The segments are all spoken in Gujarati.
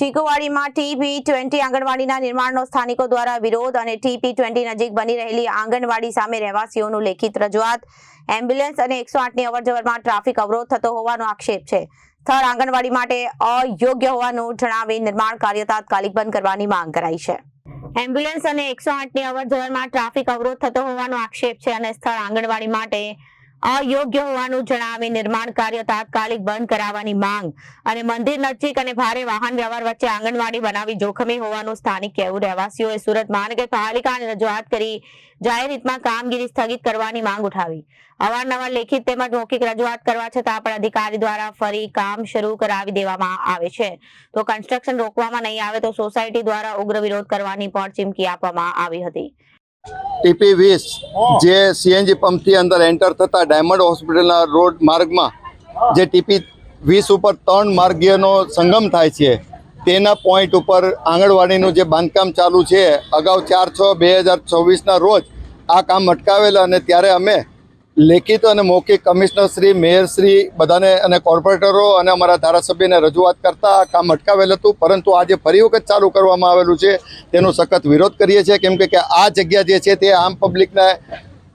ચીકુવાડીમાં TP20 આંગણવાડીના નિર્માણનો સ્થાનિકો દ્વારા વિરોધ અને TP20 નજીક બની રહેલી આંગણવાડી સામે રહેવાસીઓનું લેખિત રજૂઆત। એમ્બ્યુલન્સ અને 108ની અવરજવરમાં ટ્રાફિક અવરોધ થતો હોવાનો આક્ષેપ છે। સ્થળ આંગણવાડી માટે અયોગ્ય હોવાનું જણાવી નિર્માણ કાર્ય તાત્કાલિક બંધ કરવાની માંગ કરાઈ છે। એમ્બ્યુલન્સ અને 108ની અવરજવરમાં ટ્રાફિક અવરોધ થતો હોવાનો આક્ષેપ છે અને સ્થળ આંગણવાડી માટે અયોગ્ય હોવાનું જણાવી નિર્માણ કાર્ય તાત્કાલિક બંધ કરાવવાની માંગ અને મંદિર નજીક અને ભારે વાહન વ્યવહાર વચ્ચે આંગણવાડી બનાવી જોખમી હોવાનું સ્થાનિક કહેવું। રહેવાસીઓએ સુરત મહાનગરપાલિકાને રજૂઆત કરી જાહેર હિતમાં કામગીરી સ્થગિત કરવાની માંગ ઉઠાવી। અવારનવાર લેખિત તેમજ મૌખિક રજૂઆત કરવા છતાં પણ અધિકારી દ્વારા ફરી કામ શરૂ કરાવી દેવામાં આવે છે તો કન્સ્ટ્રક્શન રોકવામાં નહીં આવે તો સોસાયટી દ્વારા ઉગ્ર વિરોધ કરવાની પણ ચીમકી આપવામાં આવી હતી। TP20 જે CNG પંપથી અંદર એન્ટર થતા ડાયમંડ હોસ્પિટલના રોડ માર્ગમાં જે TP20 ઉપર 3 માર્ગીયનો સંગમ થાય છે તેના પોઈન્ટ ઉપર આંગણવાડીનું જે બાંધકામ ચાલુ છે। અગાઉ 4/6/2024ના રોજ આ કામ અટકાવેલા અને ત્યારે અમે લેખિત અને મૌખિક કમિશનરશ્રી, મેયરશ્રી બધાને અને કોર્પોરેટરો અને અમારા ધારાસભ્યને રજૂઆત કરતા આ કામ અટકાવેલ હતું, પરંતુ આજે ફરી વખત ચાલુ કરવામાં આવેલું છે તેનો સખત વિરોધ કરીએ છીએ, કેમ કે આ જગ્યા જે છે તે આમ પબ્લિકના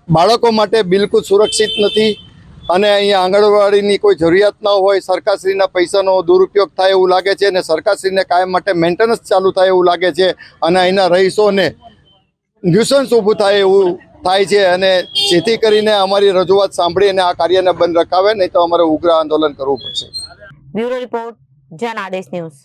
બાળકો માટે બિલકુલ સુરક્ષિત નથી અને અહીંયા આંગણવાડીની કોઈ જરૂરિયાત ન હોય। સરકારશ્રીના પૈસાનો દુરુપયોગ થાય એવું લાગે છે અને સરકારશ્રીને કાયમ માટે મેન્ટેનન્સ ચાલુ થાય એવું લાગે છે અને અહીંના રહીશોને ન્યુસન્સ ઊભું થાય એવું થાય છે અને જેથી કરીને અમારી રજૂઆત સાંભળીને આ કાર્યને બંધ રખાવે, નહીં તો અમારે ઉગ્ર આંદોલન કરવું પડશે। બ્યુરો રિપોર્ટ, જન આદેશ ન્યૂઝ।